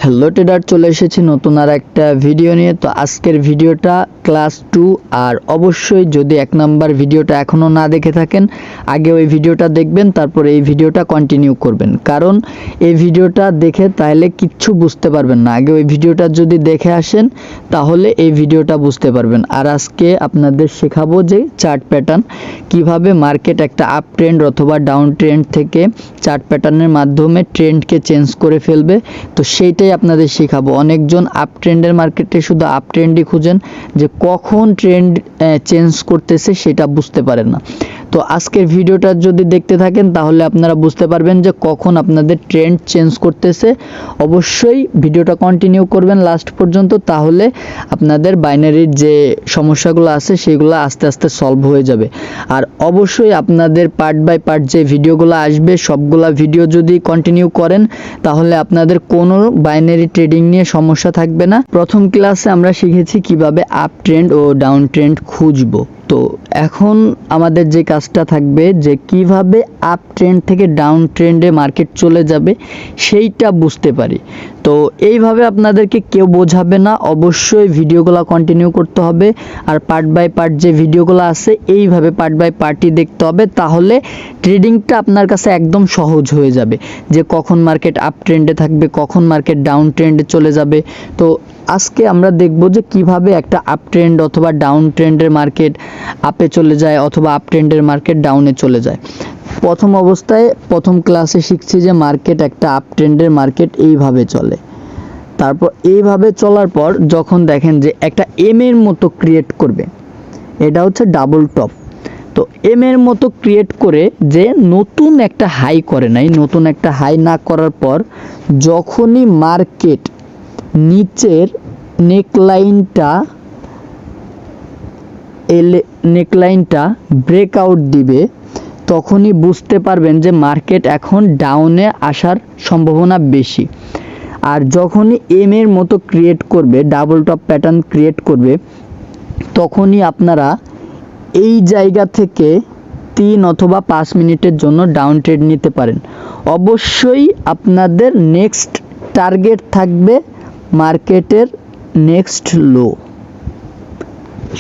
Hello tedder, চলে এসেছি নতুন আর একটা ভিডিও নিয়ে। তো আজকের ভিডিওটা ক্লাস 2, আর অবশ্যই যদি 1 নাম্বার ভিডিওটা এখনও না দেখে থাকেন আগে ওই ভিডিওটা দেখবেন, তারপরে এই ভিডিওটা কন্টিনিউ করবেন। কারণ এই ভিডিওটা দেখে তাহলে কিচ্ছু বুঝতে পারবেন না, আগে ওই ভিডিওটা যদি দেখে আসেন তাহলে এই ভিডিওটা বুঝতে পারবেন। আর আজকে আপনাদের শেখাবো যে চার্ট প্যাটার্ন, কিভাবে মার্কেট একটা আপ ট্রেন্ড অথবা ডাউন ট্রেন্ড থেকে চার্ট প্যাটার্নের মাধ্যমে ট্রেন্ডকে চেঞ্জ করে ফেলবে। তো সেইটাই আপনাদের শেখাবো। অনেকজন আপ ট্রেন্ডের মার্কেটে শুধু আপ ট্রেন্ডই খুঁজেন, যে কখন ট্রেন্ড চেঞ্জ করতেছে সেটা বুঝতে পারেন না। তো আজকের ভিডিওটা যদি দেখতে থাকেন তাহলে আপনারা বুঝতে পারবেন যে কখন আপনাদের ট্রেন্ড চেঞ্জ করতেছে। অবশ্যই ভিডিওটা কন্টিনিউ করবেন লাস্ট পর্যন্ত, তাহলে আপনাদের বাইনারির যে সমস্যাগুলো আছে সেগুলো আস্তে আস্তে সলভ হয়ে যাবে। আর অবশ্যই আপনাদের পার্ট বাই পার্ট যে ভিডিওগুলো আসবে সবগুলা ভিডিও যদি কন্টিনিউ করেন তাহলে আপনাদের কোনো বাইনারি ট্রেডিং নিয়ে সমস্যা থাকবে না। প্রথম ক্লাসে আমরা শিখেছি কিভাবে আপ ট্রেন্ড ও ডাউন ট্রেন্ড খুঁজবো। তো এখন আমাদের যে কাজটা থাকবে যে কিভাবে আপ ট্রেন্ড থেকে ডাউন ট্রেন্ডে মার্কেট চলে যাবে সেইটা বুঝতে পারি। তো এইভাবে আপনাদেরকে কেউ বোঝাবে না, অবশ্যই ভিডিওগুলো কন্টিনিউ করতে হবে। আর পার্ট বাই পার্ট যে ভিডিওগুলো আছে এইভাবে পার্ট বাই পার্টই দেখতে হবে, তাহলে ট্রেডিংটা আপনার কাছে একদম সহজ হয়ে যাবে, যে কখন মার্কেট আপ ট্রেন্ডে থাকবে, কখন মার্কেট ডাউন ট্রেন্ডে চলে যাবে। তো আজকে আমরা দেখব যে কিভাবে একটা আপ ট্রেন্ড অথবা ডাউন ট্রেন্ডের মার্কেট আপে চলে যায় অথবা আপ ট্রেন্ডের মার্কেট ডাউনে চলে যায়। প্রথম অবস্থায় প্রথম ক্লাসে শিখছি যে মার্কেট একটা আপ ট্রেন্ডের মার্কেট এইভাবে চলে। তারপর এইভাবে চলার পর যখন দেখেন যে একটা এম এর মতো ক্রিয়েট করবে, এটা হচ্ছে ডাবল টপ। তো এম এর মতো ক্রিয়েট করে যে নতুন একটা হাই করে নাই, নতুন একটা হাই না করার পর যখনই মার্কেট নিচের নেকলাইনটা ব্রেকআউট দিবে, তখনই বুঝতে পারবেন যে মার্কেট এখন ডাউনে আসার সম্ভাবনা বেশি। আর যখনই এম এর মতো ক্রিয়েট করবে, ডাবল টপ প্যাটার্ন ক্রিয়েট করবে, তখনই আপনারা এই জায়গা থেকে 3 অথবা 5 মিনিটের জন্য ডাউন ট্রেড নিতে পারেন। অবশ্যই আপনাদের নেক্সট টার্গেট থাকবে মার্কেটের নেক্সট লো।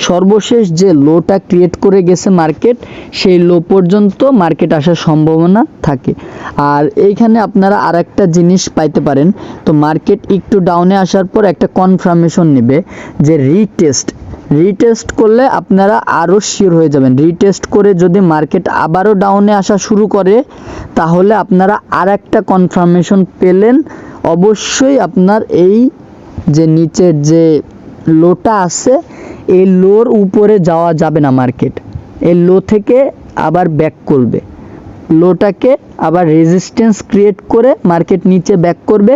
সর্বশেষ যে লোটা ক্রিয়েট করে গেছে মার্কেট, সেই লো পর্যন্ত মার্কেট আসার সম্ভাবনা থাকে। আর এইখানে আপনারা আর একটা জিনিস পাইতে পারেন। তো মার্কেট একটু ডাউনে আসার পর একটা কনফার্মেশন নেবে যে রিটেস্ট করলে আপনারা আরও শিওর হয়ে যাবেন। রিটেস্ট করে যদি মার্কেট আবারও ডাউনে আসা শুরু করে তাহলে আপনারা আর একটা কনফার্মেশন পেলেন। অবশ্যই আপনার এই যে নিচের যে লোটা আছে এই লোর উপরে যাওয়া যাবে না, মার্কেট এই লো থেকে আবার ব্যাক করবে, লোটাকে আবার রেজিস্ট্যান্স ক্রিয়েট করে মার্কেট নিচে ব্যাক করবে।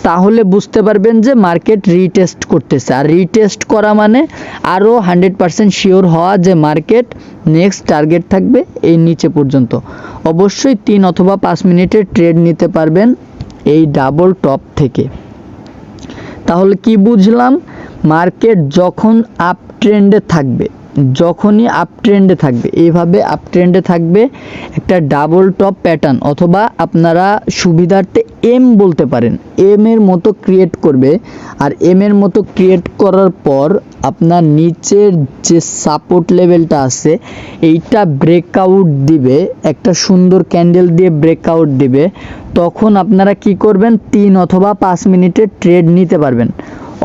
তাহলে বুঝতে পারবেন যে মার্কেট রিটেস্ট করতেছে। আর রিটেস্ট করা মানে আরও 100% শিওর হওয়া যে মার্কেট নেক্সট টার্গেট থাকবে এই নিচে পর্যন্ত। অবশ্যই 3 অথবা 5 মিনিটের ট্রেড নিতে পারবেন এই ডাবল টপ থেকে। তাহলে কি বুঝলাম? মার্কেট যখন আপ ট্রেন্ডে থাকবে, যখনই আপ ট্রেন্ডে থাকবে, এইভাবে আপ ট্রেন্ডে থাকবে একটা ডাবল টপ প্যাটার্ন, অথবা আপনারা সুবিধার্থে এম বলতে পারেন, এম এর মতো ক্রিয়েট করবে। আর এম এর মতো ক্রিয়েট করার পর আপনার নিচের যে সাপোর্ট লেভেলটা আছে এইটা ব্রেকআউট দিবে, একটা সুন্দর ক্যান্ডেল দিয়ে ব্রেকআউট দিবে। তখন আপনারা কি করবেন? 3 অথবা 5 মিনিটের ট্রেড নিতে পারবেন।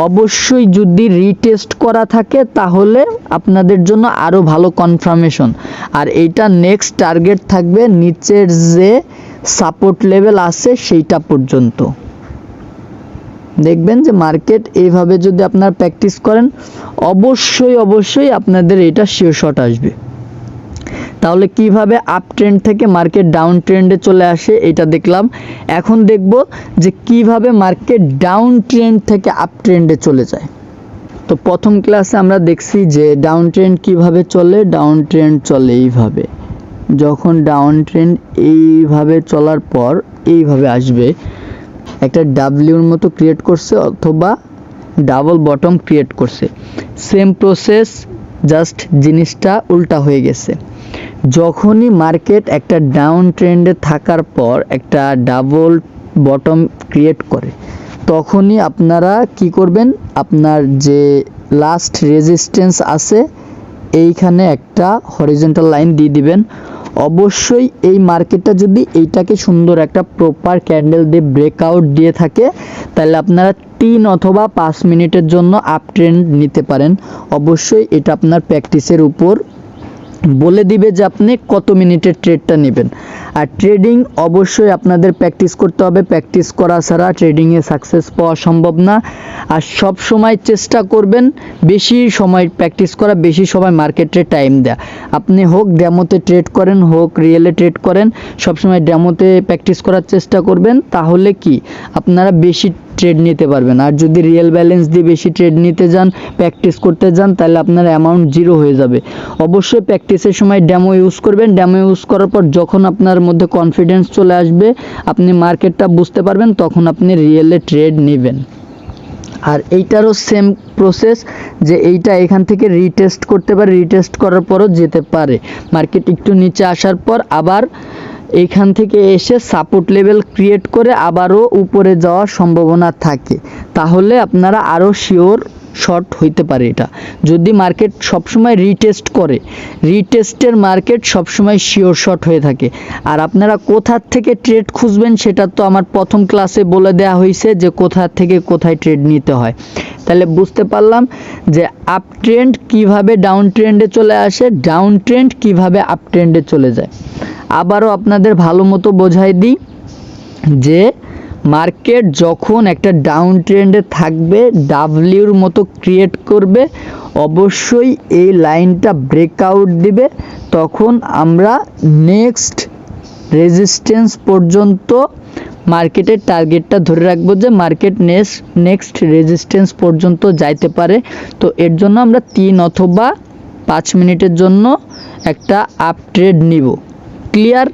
অবশ্যই যদি রিটেস্ট করা থাকে তাহলে আপনাদের জন্য আরও ভালো কনফার্মেশন। আর এইটা নেক্সট টার্গেট থাকবে নিচের যে সাপোর্ট লেভেল আছে সেইটা পর্যন্ত। দেখবেন যে মার্কেট এইভাবে যদি আপনারা প্র্যাকটিস করেন অবশ্যই আপনাদের এটা শিওর শট আসবে। তাহলে কিভাবে আপ ট্রেন্ড থেকে মার্কেট ডাউন ট্রেন্ডে চলে আসে এটা দেখলাম। এখন দেখব যে কিভাবে মার্কেট ডাউন ট্রেন্ড থেকে আপ ট্রেন্ডে চলে যায়। তো প্রথম ক্লাসে আমরা দেখছি যে ডাউন ট্রেন্ড কিভাবে চলে। ডাউন ট্রেন্ড চলে এইভাবে, যখন ডাউন ট্রেন্ড এইভাবে চলার পর এইভাবে আসবে, একটা ডাব্লিউর মতো ক্রিয়েট করছে অথবা ডাবল বটম ক্রিয়েট করছে। সেম প্রসেস, জাস্ট জিনিসটা উল্টা হয়ে গেছে। যখনই মার্কেট একটা ডাউন ট্রেন্ডে থাকার পর একটা ডাবল বটম ক্রিয়েট করে, তখনই আপনারা কি করবেন, আপনার যে লাস্ট রেজিস্ট্যান্স আছে এইখানে একটা হরিজন্টাল লাইন দিয়ে দিবেন। অবশ্যই এই মার্কেটটা যদি এইটাকে সুন্দর একটা প্রপার ক্যান্ডেল দিয়ে ব্রেকআউট দিয়ে থাকে তাহলে আপনারা 3 অথবা 5 মিনিটের জন্য আপ ট্রেন্ড নিতে পারেন। অবশ্যই এটা আপনার প্র্যাকটিসের উপর বলে দিবে যে আপনি কত মিনিটের ট্রেডটা নেবেন। আর ট্রেডিং অবশ্যই আপনাদের প্র্যাকটিস করতে হবে, প্র্যাকটিস করা ছাড়া ট্রেডিংয়ে সাকসেস পাওয়া সম্ভব না। আর সব সময় চেষ্টা করবেন বেশি সময় প্র্যাকটিস করা, বেশি সময় মার্কেটে টাইম দেয়া। আপনি হোক ডেমোতে ট্রেড করেন, হোক রিয়েলে ট্রেড করেন, সবসময় ডেমোতে প্র্যাকটিস করার চেষ্টা করবেন, তাহলে কি আপনারা বেশি ট্রেড নিতে পারবেন। আর যদি রিয়েল ব্যালেন্স দিয়ে বেশি ট্রেড নিতে যান, প্র্যাকটিস করতে যান, তাহলে আপনার অ্যামাউন্ট জিরো হয়ে যাবে। অবশ্যই প্র্যাকটিসের সময় ডেমো ইউজ করবেন। ডেমো ইউজ করার পর যখন আপনার মধ্যে কনফিডেন্স চলে আসবে, আপনি মার্কেটটা বুঝতে পারবেন, তখন আপনি রিয়েলে ট্রেড নেবেন। আর এইটারও সেম প্রসেস, যে এইটা এখান থেকে রিটেস্ট করতে পারে, রিটেস্ট করার পরও যেতে পারে। মার্কেট একটু নিচে আসার পর আবার এইখান থেকে এসে সাপোর্ট লেভেল ক্রিয়েট করে আবারও উপরে যাওয়ার সম্ভাবনা থাকে, তাহলে আপনারা আরও শিওর শর্ট হইতে পারে। এটা যদি মার্কেট সবসময় রিটেস্ট করে, রিটেস্টের মার্কেট সবসময় শিওর শর্ট হয়ে থাকে। আর আপনারা কোথা থেকে ট্রেড খুঁজবেন সেটা তো আমার প্রথম ক্লাসে বলে দেওয়া হয়েছে যে কোথা থেকে কোথায় ট্রেড নিতে হয়। তাহলে বুঝতে পারলাম যে আপ ট্রেন্ড কীভাবে ডাউন ট্রেন্ডে চলে আসে, ডাউন ট্রেন্ড কীভাবে আপ ট্রেন্ডে চলে যায়। আবারও আপনাদের ভালো মতো বোঝাই দিই যে মার্কেট যখন একটা ডাউন ট্রেন্ডে থাকবে, ডাব্লিউর মতো ক্রিয়েট করবে, অবশ্যই এই লাইনটা ব্রেকআউট দিবে, তখন আমরা নেক্সট রেজিস্ট্যান্স পর্যন্ত মার্কেটের টার্গেটটা ধরে রাখবো যে মার্কেট নেক্সট রেজিস্ট্যান্স পর্যন্ত যাইতে পারে। তো এর জন্য আমরা 3 অথবা 5 মিনিটের জন্য একটা আপ ট্রেড নিব। ক্লিয়ার?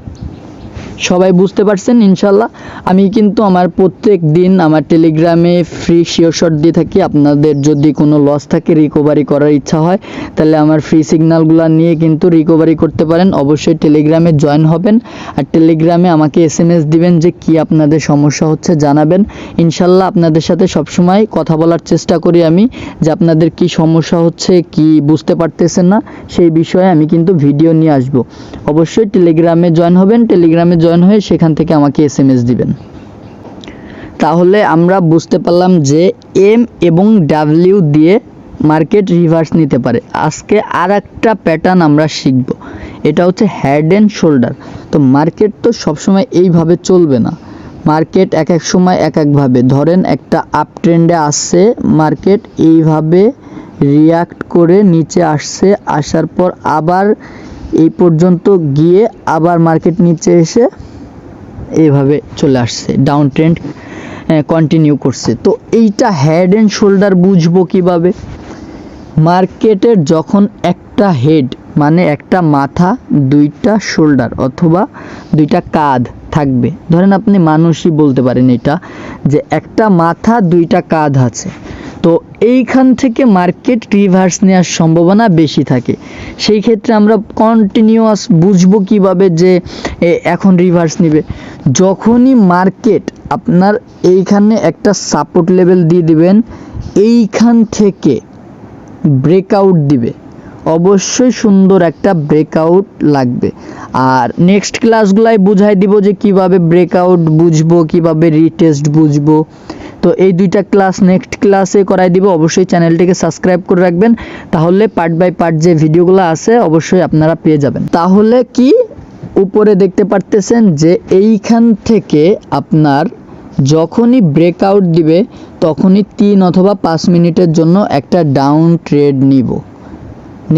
সবাই বুঝতে পারছেন ইনশাল্লাহ। আমি কিন্তু আমার প্রত্যেক দিন আমার টেলিগ্রামে ফ্রি শিওর শট দিয়ে থাকি। আপনাদের যদি কোনো লস থাকে, রিকভারি করার ইচ্ছা হয়, তাহলে আমার ফ্রি সিগন্যালগুলো নিয়ে কিন্তু রিকভারি করতে পারেন। অবশ্যই টেলিগ্রামে জয়েন হবেন আর টেলিগ্রামে আমাকে SMS দিবেন যে কি আপনাদের সমস্যা হচ্ছে, জানাবেন। ইনশাল্লাহ আপনাদের সাথে সবসময় কথা বলার চেষ্টা করি আমি, যে আপনাদের কি সমস্যা হচ্ছে, কি বুঝতে পারতেছেন না, সেই বিষয়ে আমি কিন্তু ভিডিও নিয়ে আসব। অবশ্যই টেলিগ্রামে জয়েন হবেন, টেলিগ্রামে জয়েন হয়ে সেখান থেকে আমাকে SMS দিবেন। তাহলে আমরা বুঝতে পারলাম যে এম এবং ডাব্লিউ দিয়ে মার্কেট রিভার্স নিতে পারে। আজকে আর একটা প্যাটার্ন আমরা শিখব, এটা হচ্ছে হেড অ্যান্ড শোল্ডার। তো মার্কেট তো সবসময় এইভাবে চলবে না, মার্কেট এক এক সময় এক একভাবে। ধরেন একটা আপ ট্রেন্ডে আসছে, মার্কেট এইভাবে রিয়াক্ট করে নিচে আসছে, আসার পর আবার এই পর্যন্ত গিয়ে আবার মার্কেট নিচে এসে এইভাবে চলে আসছে, ডাউন ট্রেন্ড কন্টিনিউ করছে। তো এইটা হেড অ্যান্ড শোল্ডার বুঝবো কিভাবে? মার্কেটের যখন একটা হেড মানে একটা মাথা, দুইটা শোল্ডার অথবা দুইটা কাঁধ থাকবে, ধরেন আপনি মানুষই বলতে পারেন এটা, যে একটা মাথা দুইটা কাঁধ আছে, তো এইখান থেকে মার্কেট রিভার্স নেওয়ার সম্ভাবনা বেশি থাকে। সেই ক্ষেত্রে আমরা কন্টিনিউয়াস বুঝবো কিভাবে যে এখন রিভার্স নেবে? যখনই মার্কেট আপনার এইখানে একটা সাপোর্ট লেভেল দিয়ে দিবেন, এইখান থেকে ব্রেকআউট দিবে, অবশ্যই সুন্দর একটা ব্রেকআউট লাগবে। আর নেক্সট ক্লাসগুলাই বুঝাই দিব যে কিভাবে ব্রেকআউট বুঝবো, কিভাবে রিটেস্ট বুঝবো। তো এই দুইটা ক্লাস নেক্সট ক্লাসে করাই দিব। অবশ্যই চ্যানেলটিকে সাবস্ক্রাইব করে রাখবেন, তাহলে পার্ট বাই পার্ট যে ভিডিওগুলো আছে অবশ্যই আপনারা পেয়ে যাবেন। তাহলে কি উপরে দেখতে পারতেছেন যে এইখান থেকে আপনার যখনই ব্রেকআউট দিবে তখনই 3 অথবা 5 মিনিটের জন্য একটা ডাউন ট্রেড নিব।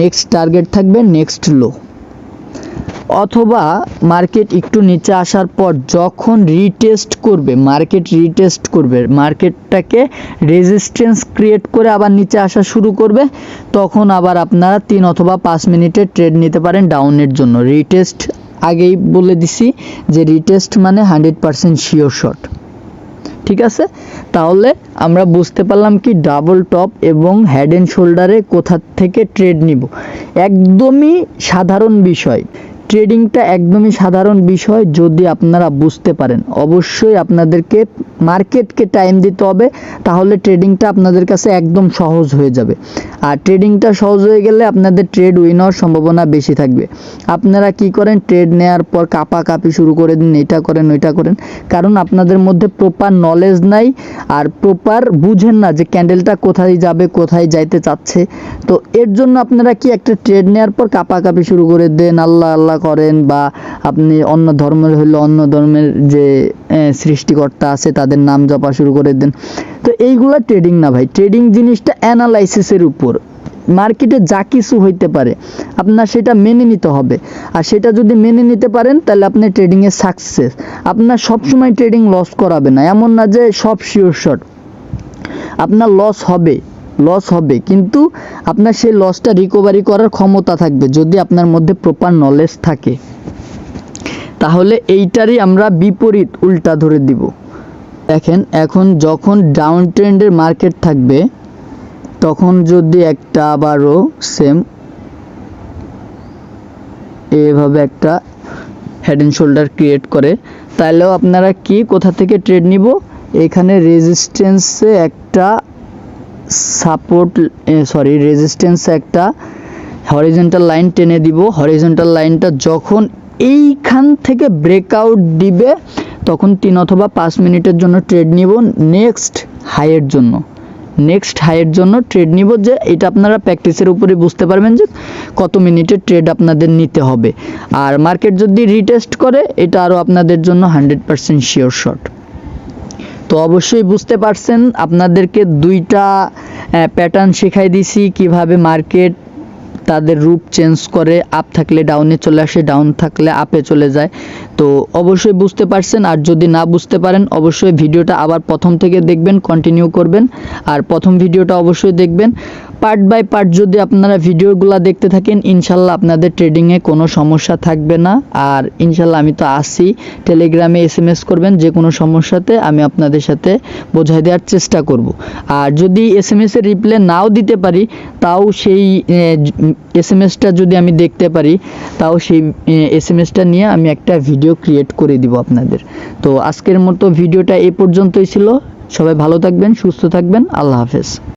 নেক্সট টার্গেট থাকবে নেক্সট লো, অথবা মার্কেট একটু নিচে আসার পর যখন রিটেস্ট করবে, মার্কেটটাকে রেজিস্ট্যান্স ক্রিয়েট করে আবার নিচে আসা শুরু করবে, তখন আবার আপনারা 3 অথবা 5 মিনিটের ট্রেড নিতে পারেন ডাউনের জন্য। রিটেস্ট আগেই বলে দিছি যে রিটেস্ট মানে 100% শিওর শট। ঠিক আছে? তাহলে আমরা বুঝতে পারলাম কি ডাবল টপ এবং হেড অ্যান্ড শোল্ডারে কোথা থেকে ট্রেড নিব। একদমই সাধারণ বিষয়, ট্রেডিংটা একদমই সাধারণ বিষয় যদি আপনারা বুঝতে পারেন। অবশ্যই আপনাদেরকে মার্কেটকে টাইম দিতে হবে, তাহলে ট্রেডিংটা আপনাদের কাছে একদম সহজ হয়ে যাবে। আর ট্রেডিংটা সহজ হয়ে গেলে আপনাদের ট্রেড উইন হওয়ার সম্ভাবনা বেশি থাকবে। আপনারা কি করেন, ট্রেড নেওয়ার পর কাঁপাকাঁপি শুরু করে দিন, এটা করেন ওইটা করেন, কারণ আপনাদের মধ্যে প্রপার নলেজ নাই আর প্রপার বুঝেন না যে ক্যান্ডেলটা কোথায় যাবে, কোথায় যাইতে চাচ্ছে। তো এর জন্য আপনারা কি একটা ট্রেড নেওয়ার পর কাঁপাকাঁপি শুরু করে দেন, আল্লাহ আল্লাহ করেন, বা আপনি অন্য ধর্মের হইলে অন্য ধর্মের যে সৃষ্টিকর্তা আছে তাদের নাম জপা শুরু করে দেন। তো এইগুলা ট্রেডিং না ভাই। ট্রেডিং জিনিসটা অ্যানালাইসিসের উপর। মার্কেটে যা কিছু হইতে পারে আপনার সেটা মেনে নিতে হবে, আর সেটা যদি মেনে নিতে পারেন তাহলে আপনি ট্রেডিংয়ে সাকসেস। আপনার সবসময় ট্রেডিং লস করাবে না, এমন না যে সব শিওর শট। আপনার লস হবে, কিন্তু আপনার সেই লসটা রিকভারি করার ক্ষমতা থাকবে যদি আপনার মধ্যে প্রপার নলেজ থাকে। তাহলে এইটারই আমরা বিপরীত উল্টা ধরে দিব। দেখেন, এখন যখন ডাউন ট্রেন্ডের মার্কেট থাকবে তখন যদি একটা আবারও সেম এভাবে একটা হেড অ্যান্ড শোল্ডার ক্রিয়েট করে, তাহলেও আপনারা কি কোথা থেকে ট্রেড নিব, এখানে রেজিস্ট্যান্সে একটা একটা হরিজন্টাল লাইন টেনে দিব। হরিজন্টাল লাইনটা যখন এইখান থেকে ব্রেকআউট দিবে তখন 3 অথবা 5 মিনিটের জন্য ট্রেড নিব নেক্সট হাইয়ের জন্য ট্রেড নিব। যে এটা আপনারা প্র্যাকটিসের উপরে বুঝতে পারবেন যে কত মিনিটের ট্রেড আপনাদের নিতে হবে। আর মার্কেট যদি রিটেস্ট করে এটা আরও আপনাদের জন্য 100% শিওর শট। তো অবশ্যই বুঝতে পারছেন, আপনাদেরকে দুইটা প্যাটার্ন শেখাই দিছি কিভাবে মার্কেট তাদের রূপ চেঞ্জ করে, আপ থাকলে ডাউনে চলে আসে, ডাউন থাকলে আপে চলে যায়। তো অবশ্যই বুঝতে পারছেন। আর যদি না বুঝতে পারেন অবশ্যই ভিডিওটা আবার প্রথম থেকে দেখবেন, কন্টিনিউ করবেন। আর প্রথম ভিডিওটা অবশ্যই দেখবেন। পার্ট বাই পার্ট যদি আপনারা ভিডিওগুলো দেখতে থাকেন ইনশাল্লাহ আপনাদের ট্রেডিংয়ে কোনো সমস্যা থাকবে না। আর ইনশাল্লাহ আমি তো আসি, টেলিগ্রামে SMS করবেন, যে কোনো সমস্যাতে আমি আপনাদের সাথে বোঝাই দেওয়ার চেষ্টা করব। আর যদি SMS-এর রিপ্লাই নাও দিতে পারি তাও সেই SMS-টা যদি আমি দেখতে পারি তাও সেই SMS-টা নিয়ে আমি একটা ভিডিও ক্রিয়েট করে দিব আপনাদের। তো আজকের মতো ভিডিওটা এই পর্যন্তই ছিল। সবাই ভালো থাকবেন, সুস্থ থাকবেন, আল্লাহ হাফেজ।